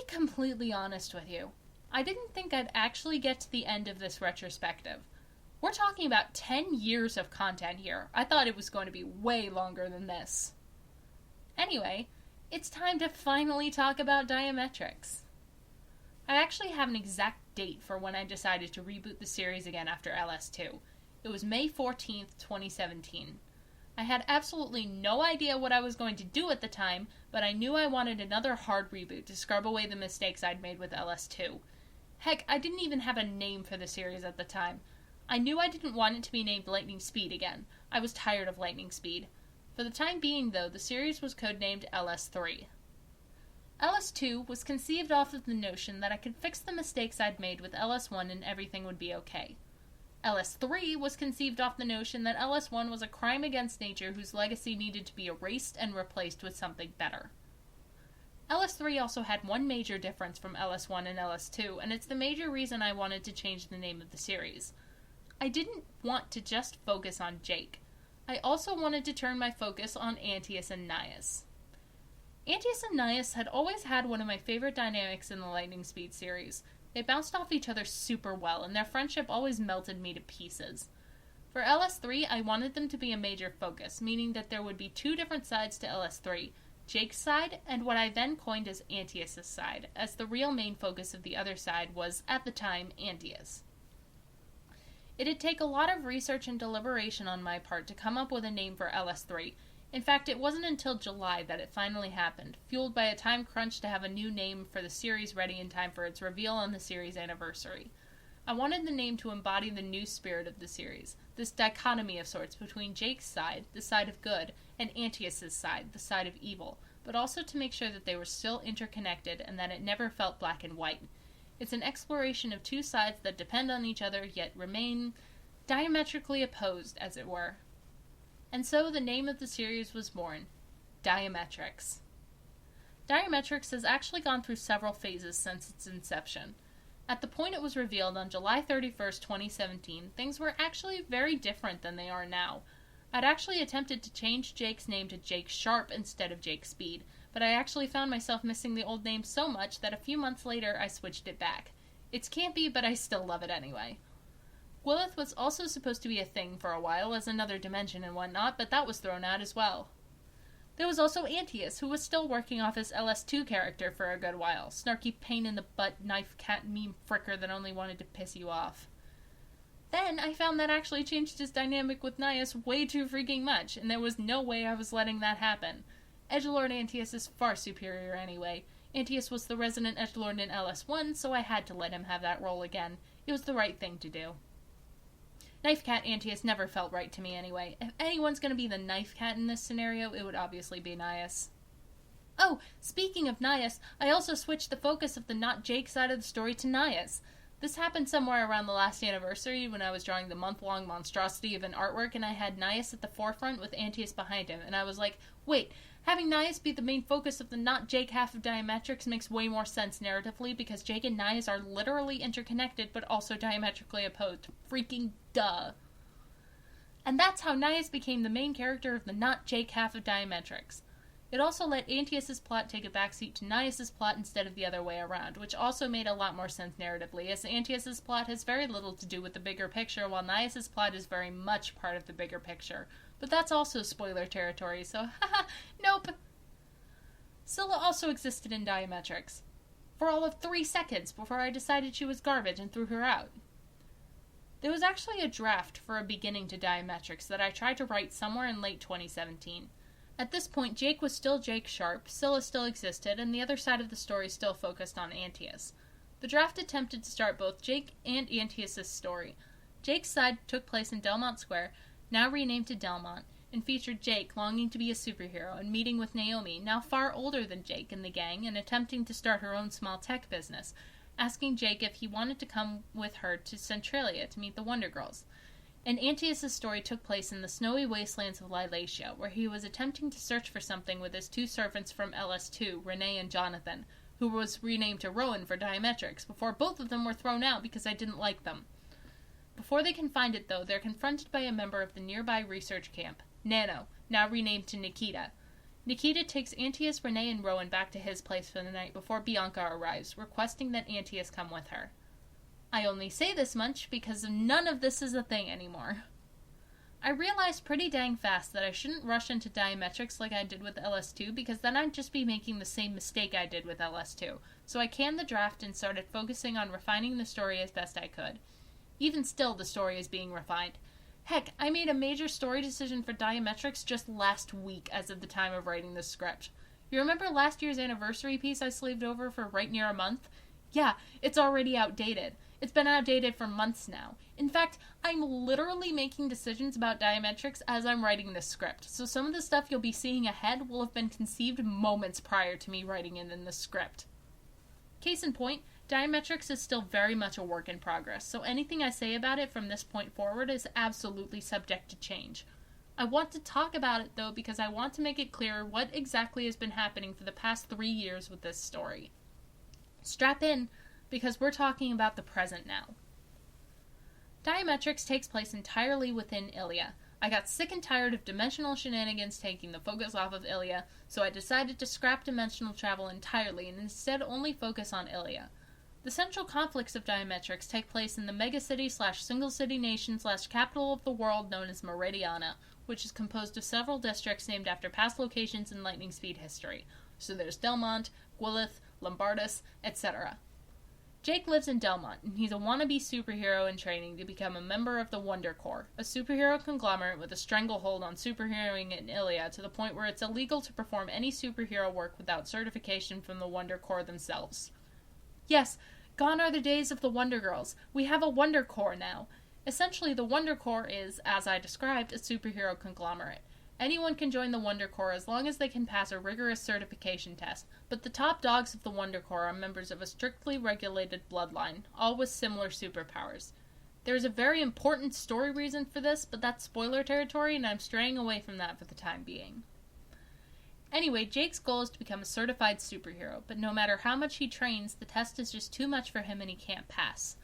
completely honest with you. I didn't think I'd actually get to the end of this retrospective. We're talking about 10 years of content here. I thought it was going to be way longer than this. Anyway, it's time to finally talk about Diametrics. I actually have an exact date for when I decided to reboot the series again after LS2. It was May 14th, 2017. I had absolutely no idea what I was going to do at the time, but I knew I wanted another hard reboot to scrub away the mistakes I'd made with LS2. Heck, I didn't even have a name for the series at the time. I knew I didn't want it to be named Lightning Speed again. I was tired of Lightning Speed. For the time being, though, the series was codenamed LS3. LS2 was conceived off of the notion that I could fix the mistakes I'd made with LS1 and everything would be okay. LS3 was conceived off the notion that LS1 was a crime against nature whose legacy needed to be erased and replaced with something better. LS3 also had one major difference from LS1 and LS2, and it's the major reason I wanted to change the name of the series. I didn't want to just focus on Jake. I also wanted to turn my focus on Antaeus and Nias. Antaeus and Nias had always had one of my favorite dynamics in the Lightning Speed series. They bounced off each other super well, and their friendship always melted me to pieces. For LS3, I wanted them to be a major focus, meaning that there would be two different sides to LS3, Jake's side and what I then coined as Antaeus' side, as the real main focus of the other side was, at the time, Antaeus. It'd take a lot of research and deliberation on my part to come up with a name for LS3. In fact, it wasn't until July that it finally happened, fueled by a time crunch to have a new name for the series ready in time for its reveal on the series' anniversary. I wanted the name to embody the new spirit of the series, this dichotomy of sorts between Jake's side, the side of good, and Antaeus' side, the side of evil, but also to make sure that they were still interconnected and that it never felt black and white. It's an exploration of two sides that depend on each other, yet remain diametrically opposed, as it were. And so the name of the series was born, Diametrics. Diametrics has actually gone through several phases since its inception. At the point it was revealed on July 31st, 2017, things were actually very different than they are now. I'd actually attempted to change Jake's name to Jake Sharp instead of Jake Speed, but I actually found myself missing the old name so much that a few months later I switched it back. It's campy, but I still love it anyway. Gwyleth was also supposed to be a thing for a while as another dimension and whatnot, but that was thrown out as well. There was also Antaeus, who was still working off his LS2 character for a good while, snarky pain-in-the-butt knife cat meme fricker that only wanted to piss you off. Then I found that actually changed his dynamic with Nias way too freaking much, and there was no way I was letting that happen. Edgelord Antaeus is far superior anyway. Antaeus was the resident edgelord in LS1, so I had to let him have that role again. It was the right thing to do. Knife Cat Antaeus never felt right to me anyway. If anyone's going to be the Knife Cat in this scenario, it would obviously be Nias. Oh, speaking of Nias, I also switched the focus of the not Jake side of the story to Nias. This happened somewhere around the last anniversary when I was drawing the month-long monstrosity of an artwork and I had Nias at the forefront with Antaeus behind him, and I was like, wait, having Nias be the main focus of the not Jake half of Diametrics makes way more sense narratively because Jake and Nias are literally interconnected but also diametrically opposed. Freaking duh. And that's how Nias became the main character of the not Jake half of Diametrics. It also let Antaeus' plot take a backseat to Nias' plot instead of the other way around, which also made a lot more sense narratively, as Antaeus' plot has very little to do with the bigger picture, while Nias' plot is very much part of the bigger picture. But that's also spoiler territory, so haha, nope! Scylla also existed in Diametrics, for all of 3 seconds before I decided she was garbage and threw her out. There was actually a draft for a beginning to Diametrics that I tried to write somewhere in late 2017. At this point, Jake was still Jake Sharp, Scylla still existed, and the other side of the story still focused on Antaeus. The draft attempted to start both Jake and Antaeus' story. Jake's side took place in Delmont Square, now renamed to Delmont, and featured Jake longing to be a superhero and meeting with Naomi, now far older than Jake in the gang and attempting to start her own small tech business, asking Jake if he wanted to come with her to Centralia to meet the Wonder Girls. And Antaeus' story took place in the snowy wastelands of Lilatia, where he was attempting to search for something with his 2 servants from LS2, Renee and Jonathan, who was renamed to Rowan for Diametrics, before both of them were thrown out because I didn't like them. Before they can find it, though, they're confronted by a member of the nearby research camp, Nano, now renamed to Nikita. Nikita takes Antius, Renee, and Rowan back to his place for the night before Bianca arrives, requesting that Antius come with her. I only say this much because none of this is a thing anymore. I realized pretty dang fast that I shouldn't rush into Diametrics like I did with LS2 because then I'd just be making the same mistake I did with LS2, so I canned the draft and started focusing on refining the story as best I could. Even still, the story is being refined. Heck, I made a major story decision for Diametrics just last week as of the time of writing this script. You remember last year's anniversary piece I slaved over for right near a month? Yeah, it's already outdated. It's been outdated for months now. In fact, I'm literally making decisions about Diametrics as I'm writing this script, so some of the stuff you'll be seeing ahead will have been conceived moments prior to me writing it in the script. Case in point, Diametrics is still very much a work in progress, so anything I say about it from this point forward is absolutely subject to change. I want to talk about it, though, because I want to make it clear what exactly has been happening for the past 3 years with this story. Strap in, because we're talking about the present now. Diametrics takes place entirely within Ilia. I got sick and tired of dimensional shenanigans taking the focus off of Ilia, so I decided to scrap dimensional travel entirely and instead only focus on Ilia. The central conflicts of Diametrics take place in the megacity/single-city nation/capital of the world known as Meridiana, which is composed of several districts named after past locations in lightning speed history. So there's Delmont, Gwylith, Lombardus, etc. Jake lives in Delmont, and he's a wannabe superhero in training to become a member of the Wonder Corps, a superhero conglomerate with a stranglehold on superheroing in Ilia to the point where it's illegal to perform any superhero work without certification from the Wonder Corps themselves. Yes, gone are the days of the Wonder Girls. We have a Wonder Corps now. Essentially, the Wonder Corps is, as I described, a superhero conglomerate. Anyone can join the Wonder Corps as long as they can pass a rigorous certification test, but the top dogs of the Wonder Corps are members of a strictly regulated bloodline, all with similar superpowers. There is a very important story reason for this, but that's spoiler territory, and I'm straying away from that for the time being. Anyway, Jake's goal is to become a certified superhero, but no matter how much he trains, the test is just too much for him and he can't pass.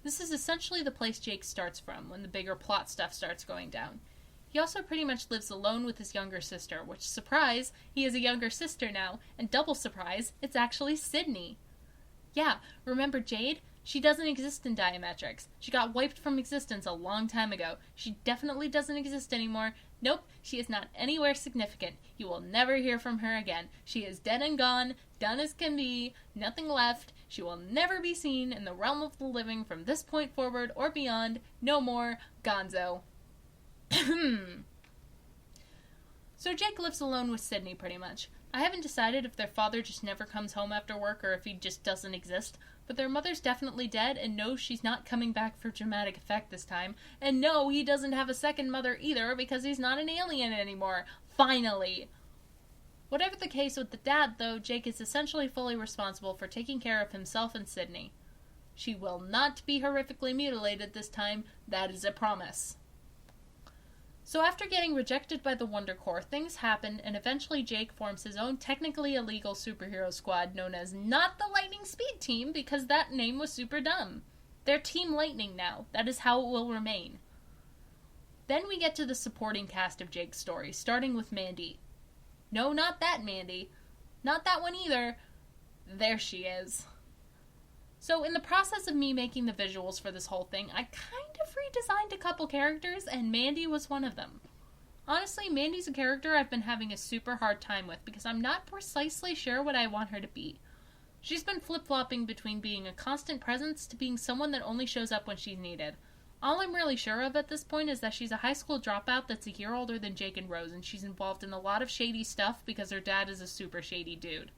This is essentially the place Jake starts from when the bigger plot stuff starts going down. He also pretty much lives alone with his younger sister, which, surprise, he has a younger sister now, and double surprise, it's actually Sydney. Yeah, remember Jade? She doesn't exist in Diametrics. She got wiped from existence a long time ago. She definitely doesn't exist anymore. Nope, she is not anywhere significant. You will never hear from her again. She is dead and gone, done as can be, nothing left. She will never be seen in the realm of the living from this point forward or beyond. No more. Gonzo. So Jake lives alone with Sydney, pretty much. I haven't decided if their father just never comes home after work or if he just doesn't exist, but their mother's definitely dead, and no, she's not coming back for dramatic effect this time, and no, he doesn't have a second mother either because he's not an alien anymore. Finally! Whatever the case with the dad, though, Jake is essentially fully responsible for taking care of himself and Sydney. She will not be horrifically mutilated this time, that is a promise. So after getting rejected by the Wonder Corps, things happen, and eventually Jake forms his own technically illegal superhero squad known as not the Lightning Speed Team, because that name was super dumb. They're Team Lightning now. That is how it will remain. Then we get to the supporting cast of Jake's story, starting with Mandy. No, not that Mandy. Not that one either. There she is. So in the process of me making the visuals for this whole thing, I kind of redesigned a couple characters, and Mandy was one of them. Honestly, Mandy's a character I've been having a super hard time with because I'm not precisely sure what I want her to be. She's been flip-flopping between being a constant presence to being someone that only shows up when she's needed. All I'm really sure of at this point is that she's a high school dropout that's a year older than Jake and Rose, and she's involved in a lot of shady stuff because her dad is a super shady dude.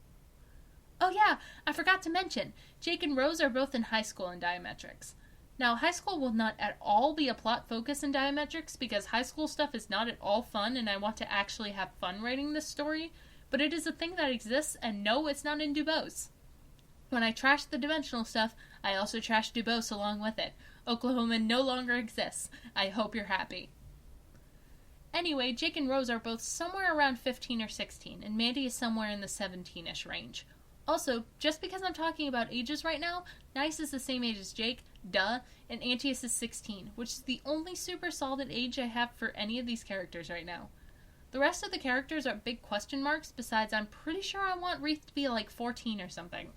Oh yeah, I forgot to mention, Jake and Rose are both in high school in Diametrics. Now, high school will not at all be a plot focus in Diametrics because high school stuff is not at all fun and I want to actually have fun writing this story, but it is a thing that exists, and no, it's not in Dubose. When I trashed the dimensional stuff, I also trashed Dubose along with it. Oklahoma no longer exists. I hope you're happy. Anyway, Jake and Rose are both somewhere around 15 or 16, and Mandy is somewhere in the 17-ish range. Also, just because I'm talking about ages right now, Nice is the same age as Jake, duh, and Antius is 16, which is the only super solid age I have for any of these characters right now. The rest of the characters are big question marks, besides I'm pretty sure I want Wreath to be like 14 or something.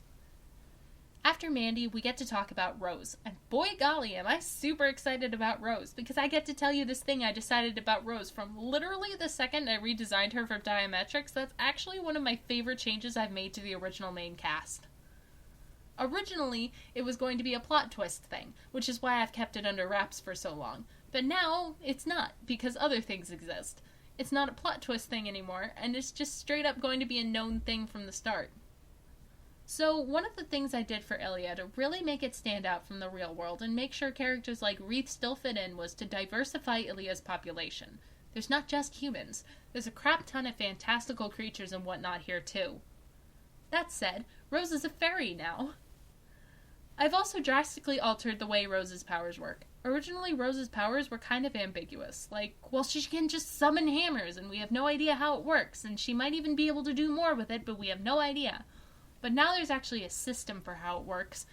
After Mandy, we get to talk about Rose, and boy golly am I super excited about Rose, because I get to tell you this thing I decided about Rose from literally the second I redesigned her for Diametrics. That's actually one of my favorite changes I've made to the original main cast. Originally, it was going to be a plot twist thing, which is why I've kept it under wraps for so long, but now it's not, because other things exist. It's not a plot twist thing anymore, and it's just straight up going to be a known thing from the start. So, one of the things I did for Ilia to really make it stand out from the real world and make sure characters like Wreath still fit in was to diversify Ilia's population. There's not just humans. There's a crap ton of fantastical creatures and whatnot here too. That said, Rose is a fairy now. I've also drastically altered the way Rose's powers work. Originally, Rose's powers were kind of ambiguous. Like, well, she can just summon hammers and we have no idea how it works, and she might even be able to do more with it, but we have no idea. But now there's actually a system for how it works,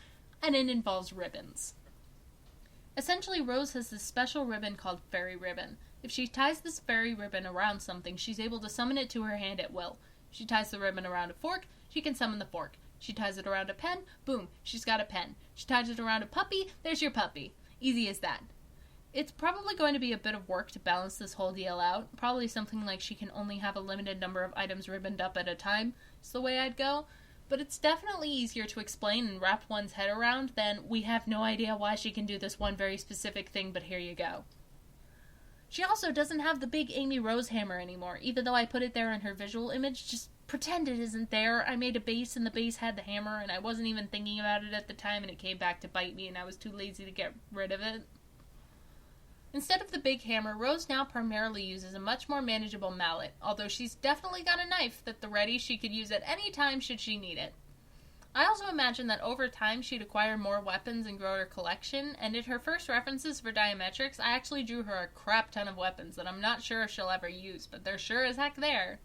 and it involves ribbons. Essentially, Rose has this special ribbon called Fairy Ribbon. If she ties this fairy ribbon around something, she's able to summon it to her hand at will. She ties the ribbon around a fork, she can summon the fork. She ties it around a pen, boom, she's got a pen. She ties it around a puppy, there's your puppy. Easy as that. It's probably going to be a bit of work to balance this whole deal out. Probably something like she can only have a limited number of items ribboned up at a time. It's the way I'd go. But it's definitely easier to explain and wrap one's head around than we have no idea why she can do this one very specific thing, but here you go. She also doesn't have the big Amy Rose hammer anymore, even though I put it there in her visual image. Just pretend it isn't there. I made a base and the base had the hammer and I wasn't even thinking about it at the time and it came back to bite me and I was too lazy to get rid of it. Instead of the big hammer, Rose now primarily uses a much more manageable mallet, although she's definitely got a knife at the ready she could use at any time should she need it. I also imagine that over time she'd acquire more weapons and grow her collection, and in her first references for Diametrics, I actually drew her a crap ton of weapons that I'm not sure if she'll ever use, but they're sure as heck there.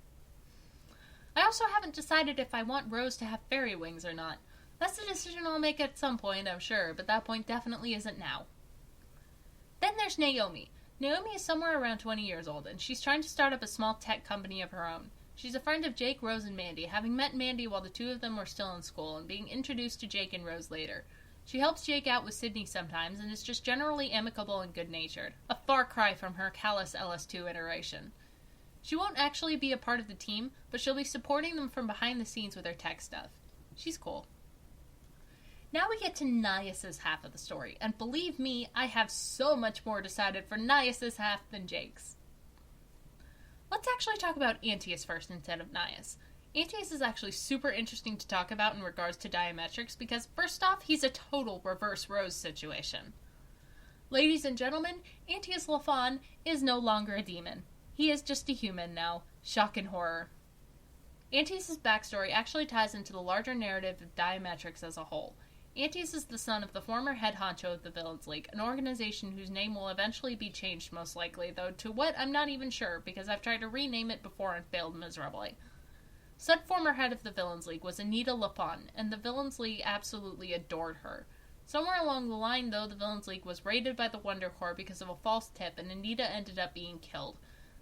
I also haven't decided if I want Rose to have fairy wings or not. That's a decision I'll make at some point, I'm sure, but that point definitely isn't now. Then there's Naomi. Naomi is somewhere around 20 years old, and she's trying to start up a small tech company of her own. She's a friend of Jake, Rose, and Mandy, having met Mandy while the two of them were still in school, and being introduced to Jake and Rose later. She helps Jake out with Sydney sometimes, and is just generally amicable and good-natured. A far cry from her callous LS2 iteration. She won't actually be a part of the team, but she'll be supporting them from behind the scenes with her tech stuff. She's cool. Now we get to Nias's half of the story, and believe me, I have so much more decided for Nias's half than Jake's. Let's actually talk about Antaeus first instead of Nias. Antaeus is actually super interesting to talk about in regards to Diametrics because, first off, he's a total reverse Rose situation. Ladies and gentlemen, Antaeus Lafon is no longer a demon. He is just a human now. Shock and horror. Antaeus' backstory actually ties into the larger narrative of Diametrics as a whole. Antaeus is the son of the former head honcho of the Villains League, an organization whose name will eventually be changed most likely, though to what I'm not even sure, because I've tried to rename it before and failed miserably. Said former head of the Villains League was Anita Lafon, and the Villains League absolutely adored her. Somewhere along the line, though, the Villains League was raided by the Wonder Corps because of a false tip, and Anita ended up being killed.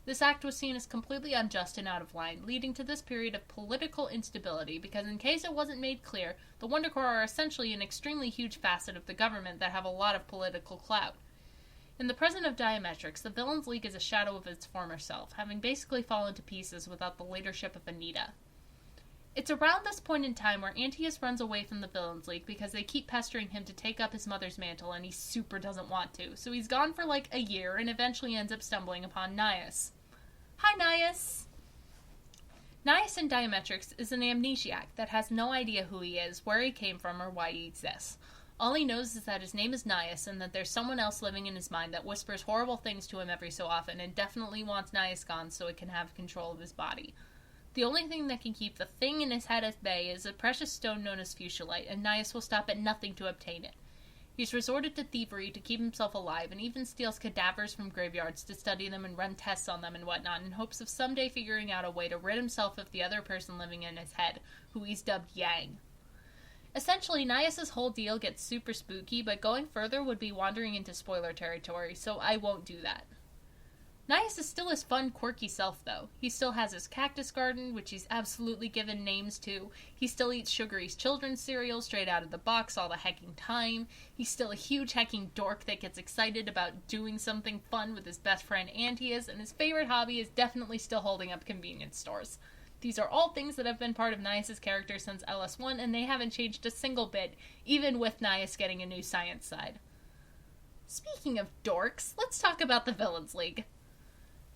This act was seen as completely unjust and out of line, leading to this period of political instability, because in case it wasn't made clear, the Wonder Corps are essentially an extremely huge facet of the government that have a lot of political clout. In the present of Diametrics, the Villains League is a shadow of its former self, having basically fallen to pieces without the leadership of Anita. It's around this point in time where Antaeus runs away from the Villains League because they keep pestering him to take up his mother's mantle and he super doesn't want to, so he's gone for like a year and eventually ends up stumbling upon Nias. Hi, Nias! Nias in Diametrics is an amnesiac that has no idea who he is, where he came from, or why he exists. All he knows is that his name is Nias and that there's someone else living in his mind that whispers horrible things to him every so often and definitely wants Nias gone so it can have control of his body. The only thing that can keep the thing in his head at bay is a precious stone known as fuchsilite, and Nias will stop at nothing to obtain it. He's resorted to thievery to keep himself alive, and even steals cadavers from graveyards to study them and run tests on them and whatnot, in hopes of someday figuring out a way to rid himself of the other person living in his head, who he's dubbed Yang. Essentially, Nias' whole deal gets super spooky, but going further would be wandering into spoiler territory, so I won't do that. Nias is still his fun, quirky self, though. He still has his cactus garden, which he's absolutely given names to. He still eats Sugary's children's cereal straight out of the box all the hecking time. He's still a huge hecking dork that gets excited about doing something fun with his best friend Antius, and his favorite hobby is definitely still holding up convenience stores. These are all things that have been part of Nias' character since LS1, and they haven't changed a single bit, even with Nias getting a new science side. Speaking of dorks, let's talk about the Villains League.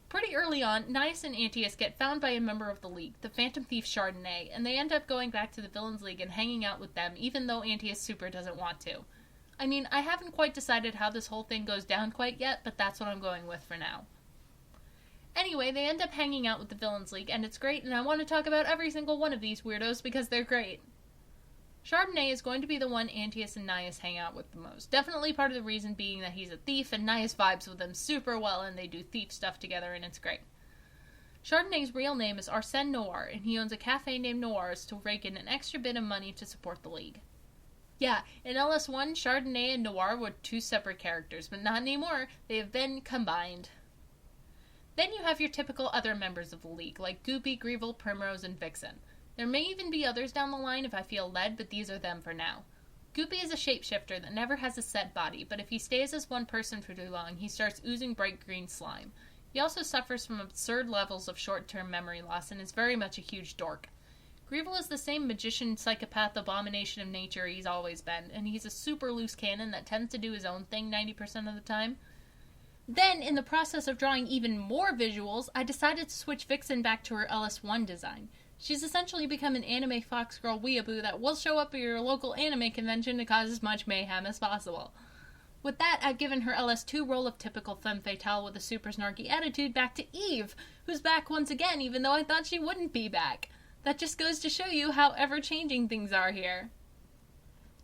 Pretty early on, Nias and Antius get found by a member of the League, the Phantom Thief Chardonnay, and they end up going back to the Villains League and hanging out with them, even though Antius super doesn't want to. I mean, I haven't quite decided how this whole thing goes down quite yet, but that's what I'm going with for now. Anyway, they end up hanging out with the Villains League, and it's great, and I want to talk about every single one of these weirdos because they're great. Chardonnay is going to be the one Antius and Nias hang out with the most. Definitely part of the reason being that he's a thief, and Nias vibes with him super well, and they do thief stuff together, and it's great. Chardonnay's real name is Arsène Noir, and he owns a cafe named Noir's to rake in an extra bit of money to support the League. Yeah, in LS1, Chardonnay and Noir were two separate characters, but not anymore. They have been combined. Then you have your typical other members of the League, like Goopy, Greevil, Primrose, and Vixen. There may even be others down the line if I feel led, but these are them for now. Goopy is a shapeshifter that never has a set body, but if he stays as one person for too long, he starts oozing bright green slime. He also suffers from absurd levels of short-term memory loss and is very much a huge dork. Greevil is the same magician, psychopath, abomination of nature he's always been, and he's a super loose cannon that tends to do his own thing 90% of the time. Then, in the process of drawing even more visuals, I decided to switch Vixen back to her LS1 design. She's essentially become an anime foxgirl weeaboo that will show up at your local anime convention to cause as much mayhem as possible. With that, I've given her LS2 role of typical femme fatale with a super snarky attitude back to Eve, who's back once again even though I thought she wouldn't be back. That just goes to show you how ever-changing things are here.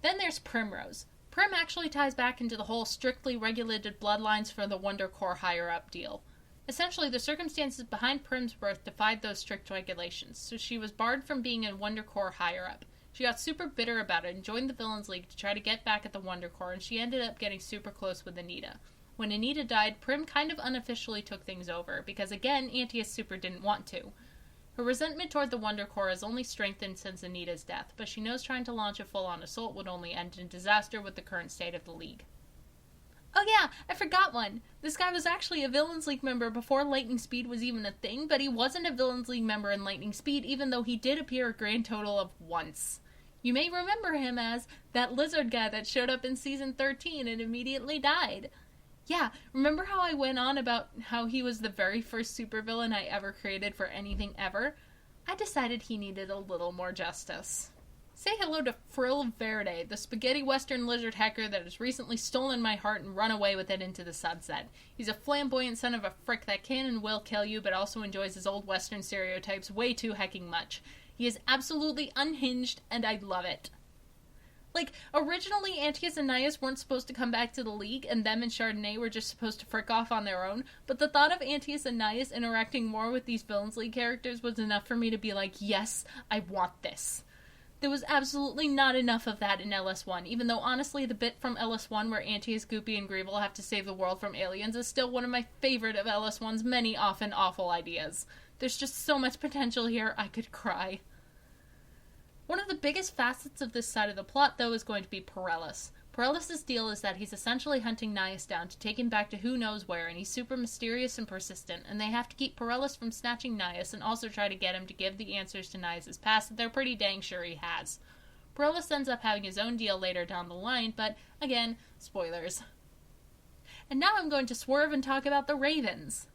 Then there's Primrose. Prim actually ties back into the whole strictly regulated bloodlines for the Wonder Corps higher-up deal. Essentially, the circumstances behind Prim's birth defied those strict regulations, so she was barred from being a Wonder Corps higher-up. She got super bitter about it and joined the Villains League to try to get back at the Wonder Corps, and she ended up getting super close with Anita. When Anita died, Prim kind of unofficially took things over, because again, Antius super didn't want to. Her resentment toward the Wonder Corps has only strengthened since Anita's death, but she knows trying to launch a full-on assault would only end in disaster with the current state of the League. Oh yeah, I forgot one. This guy was actually a Villains League member before Lightning Speed was even a thing, but he wasn't a Villains League member in Lightning Speed, even though he did appear a grand total of once. You may remember him as that lizard guy that showed up in Season 13 and immediately died. Yeah, remember how I went on about how he was the very first supervillain I ever created for anything ever? I decided he needed a little more justice. Say hello to Frill Verde, the spaghetti western lizard hacker that has recently stolen my heart and run away with it into the sunset. He's a flamboyant son of a frick that can and will kill you, but also enjoys his old western stereotypes way too hecking much. He is absolutely unhinged, and I love it. Like, originally Antius and Nias weren't supposed to come back to the League, and them and Chardonnay were just supposed to frick off on their own, but the thought of Antius and Nias interacting more with these Villains League characters was enough for me to be like, yes, I want this. There was absolutely not enough of that in LS1, even though honestly the bit from LS1 where Antius, Goopy, and Greevil have to save the world from aliens is still one of my favorite of LS1's many often awful ideas. There's just so much potential here, I could cry. One of the biggest facets of this side of the plot, though, is going to be Pirellis. Pirellis' deal is that he's essentially hunting Nias down to take him back to who knows where, and he's super mysterious and persistent, and they have to keep Pirellis from snatching Nias and also try to get him to give the answers to Nias' past that they're pretty dang sure he has. Pirellis ends up having his own deal later down the line, but, again, spoilers. And now I'm going to swerve and talk about the Ravens.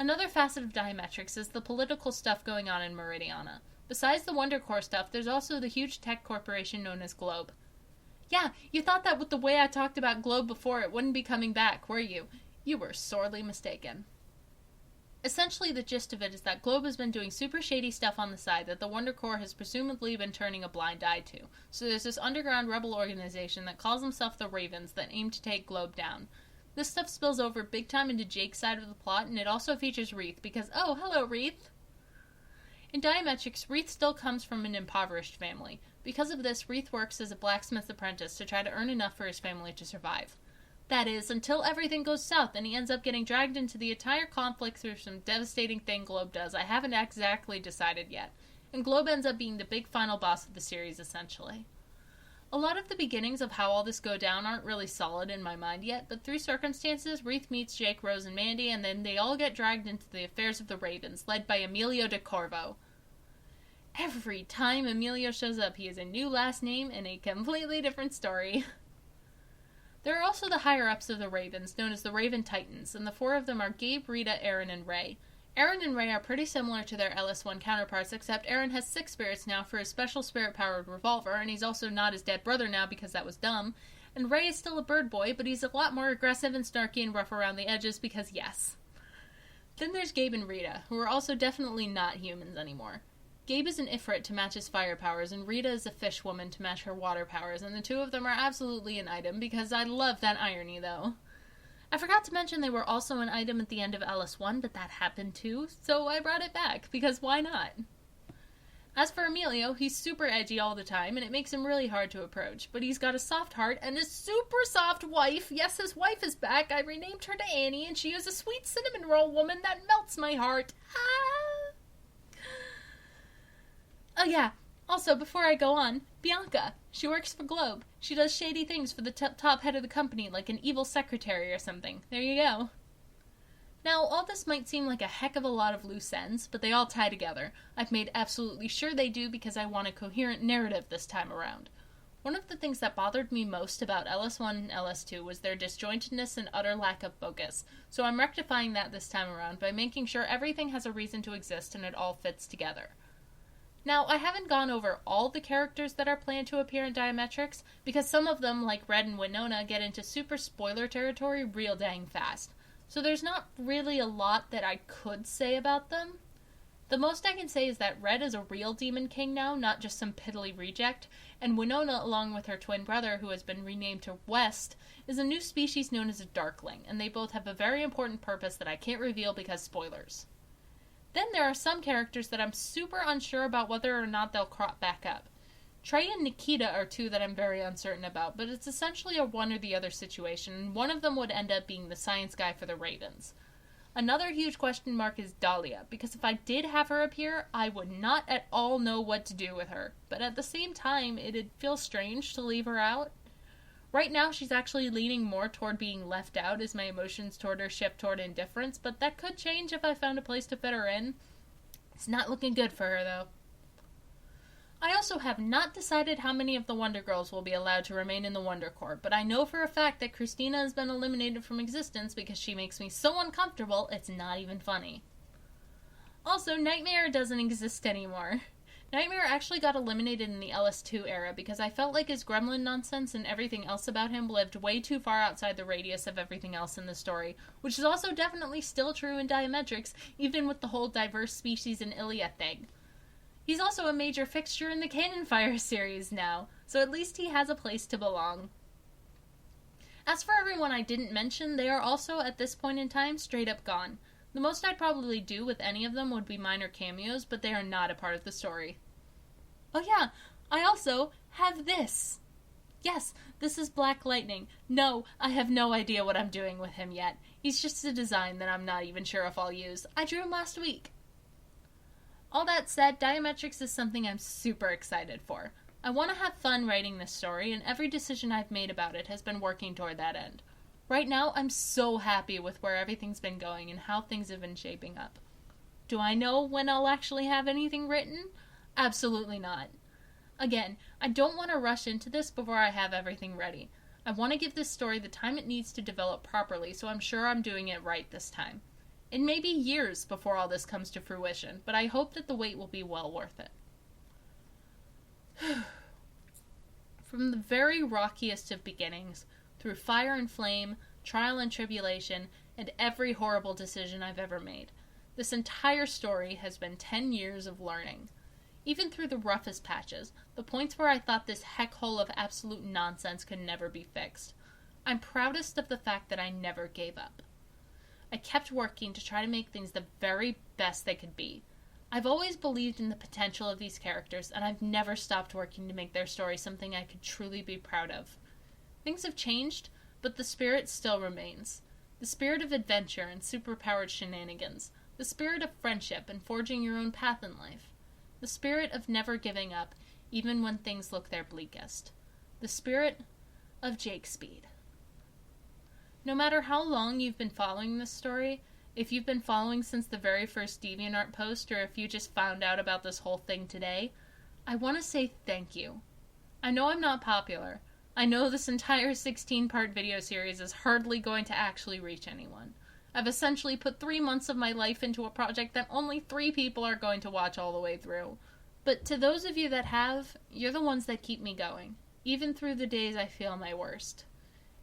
Another facet of Diametrics is the political stuff going on in Meridiana. Besides the Wonder Corps stuff, there's also the huge tech corporation known as Globe. Yeah, you thought that with the way I talked about Globe before it wouldn't be coming back, were you? You were sorely mistaken. Essentially, the gist of it is that Globe has been doing super shady stuff on the side that the Wonder Corps has presumably been turning a blind eye to. So there's this underground rebel organization that calls themselves the Ravens that aim to take Globe down. This stuff spills over big time into Jake's side of the plot, and it also features Wreath, because, oh, hello, Wreath! In Diametrics, Wreath still comes from an impoverished family. Because of this, Wreath works as a blacksmith apprentice to try to earn enough for his family to survive. That is, until everything goes south and he ends up getting dragged into the entire conflict through some devastating thing Globe does. I haven't exactly decided yet. And Globe ends up being the big final boss of the series, essentially. A lot of the beginnings of how all this go down aren't really solid in my mind yet, but through circumstances, Reith meets Jake, Rose, and Mandy, and then they all get dragged into the affairs of the Ravens, led by Emilio de Corvo. Every time Emilio shows up, he has a new last name and a completely different story. There are also the higher-ups of the Ravens, known as the Raven Titans, and the four of them are Gabe, Rita, Aaron, and Ray. Aaron and Ray are pretty similar to their LS1 counterparts, except Aaron has 6 spirits now for his special spirit-powered revolver, and he's also not his dead brother now because that was dumb. And Ray is still a bird boy, but he's a lot more aggressive and snarky and rough around the edges because yes. Then there's Gabe and Rita, who are also definitely not humans anymore. Gabe is an Ifrit to match his fire powers, and Rita is a fish woman to match her water powers, and the two of them are absolutely an item because I love that irony, though. I forgot to mention they were also an item at the end of LS1, but that happened too, so I brought it back, because why not? As for Emilio, he's super edgy all the time, and it makes him really hard to approach, but he's got a soft heart and a super soft wife. Yes, his wife is back. I renamed her to Annie, and she is a sweet cinnamon roll woman that melts my heart. Oh yeah, also, before I go on, Bianca. She works for Globe. She does shady things for the top head of the company, like an evil secretary or something. There you go. Now, all this might seem like a heck of a lot of loose ends, but they all tie together. I've made absolutely sure they do because I want a coherent narrative this time around. One of the things that bothered me most about LS1 and LS2 was their disjointedness and utter lack of focus, so I'm rectifying that this time around by making sure everything has a reason to exist and it all fits together. Now, I haven't gone over all the characters that are planned to appear in Diametrics, because some of them, like Red and Winona, get into super spoiler territory real dang fast. So there's not really a lot that I could say about them. The most I can say is that Red is a real Demon King now, not just some piddly reject, and Winona, along with her twin brother, who has been renamed to West, is a new species known as a Darkling, and they both have a very important purpose that I can't reveal because spoilers. Then there are some characters that I'm super unsure about whether or not they'll crop back up. Trey and Nikita are two that I'm very uncertain about, but it's essentially a one or the other situation, and one of them would end up being the science guy for the Ravens. Another huge question mark is Dahlia, because if I did have her appear, I would not at all know what to do with her, but at the same time, it'd feel strange to leave her out. Right now, she's actually leaning more toward being left out as my emotions toward her shift toward indifference, but that could change if I found a place to fit her in. It's not looking good for her, though. I also have not decided how many of the Wonder Girls will be allowed to remain in the Wonder Corps, but I know for a fact that Christina has been eliminated from existence because she makes me so uncomfortable, it's not even funny. Also, Nightmare doesn't exist anymore. Nightmare actually got eliminated in the LS2 era because I felt like his gremlin nonsense and everything else about him lived way too far outside the radius of everything else in the story, which is also definitely still true in Diametrics, even with the whole diverse species in Ilia thing. He's also a major fixture in the Cannon Fire series now, so at least he has a place to belong. As for everyone I didn't mention, they are also, at this point in time, straight up gone. The most I'd probably do with any of them would be minor cameos, but they are not a part of the story. Oh yeah, I also have this. Yes, this is Black Lightning. No, I have no idea what I'm doing with him yet. He's just a design that I'm not even sure if I'll use. I drew him last week. All that said, Diametrics is something I'm super excited for. I want to have fun writing this story, and every decision I've made about it has been working toward that end. Right now, I'm so happy with where everything's been going and how things have been shaping up. Do I know when I'll actually have anything written? Absolutely not. Again, I don't want to rush into this before I have everything ready. I want to give this story the time it needs to develop properly, so I'm sure I'm doing it right this time. It may be years before all this comes to fruition, but I hope that the wait will be well worth it. From the very rockiest of beginnings, through fire and flame, trial and tribulation, and every horrible decision I've ever made, this entire story has been 10 years of learning. Even through the roughest patches, the points where I thought this heck hole of absolute nonsense could never be fixed, I'm proudest of the fact that I never gave up. I kept working to try to make things the very best they could be. I've always believed in the potential of these characters, and I've never stopped working to make their story something I could truly be proud of. Things have changed, but the spirit still remains. The spirit of adventure and superpowered shenanigans. The spirit of friendship and forging your own path in life. The spirit of never giving up, even when things look their bleakest. The spirit of Jake Speed. No matter how long you've been following this story, if you've been following since the very first DeviantArt post, or if you just found out about this whole thing today, I want to say thank you. I know I'm not popular. I know this entire 16-part video series is hardly going to actually reach anyone. I've essentially put 3 months of my life into a project that only 3 people are going to watch all the way through. But to those of you that have, you're the ones that keep me going, even through the days I feel my worst.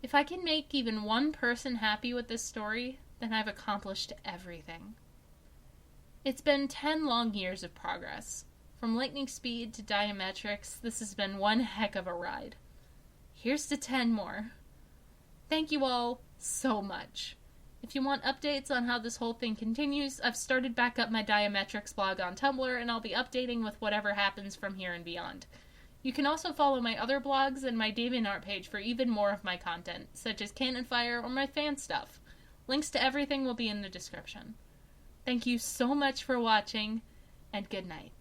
If I can make even one person happy with this story, then I've accomplished everything. It's been 10 long years of progress. From lightning speed to Diametrics, this has been one heck of a ride. Here's to 10 more. Thank you all so much. If you want updates on how this whole thing continues, I've started back up my Diametrics blog on Tumblr, and I'll be updating with whatever happens from here and beyond. You can also follow my other blogs and my DeviantArt page for even more of my content, such as Cannon Fire or my fan stuff. Links to everything will be in the description. Thank you so much for watching, and good night.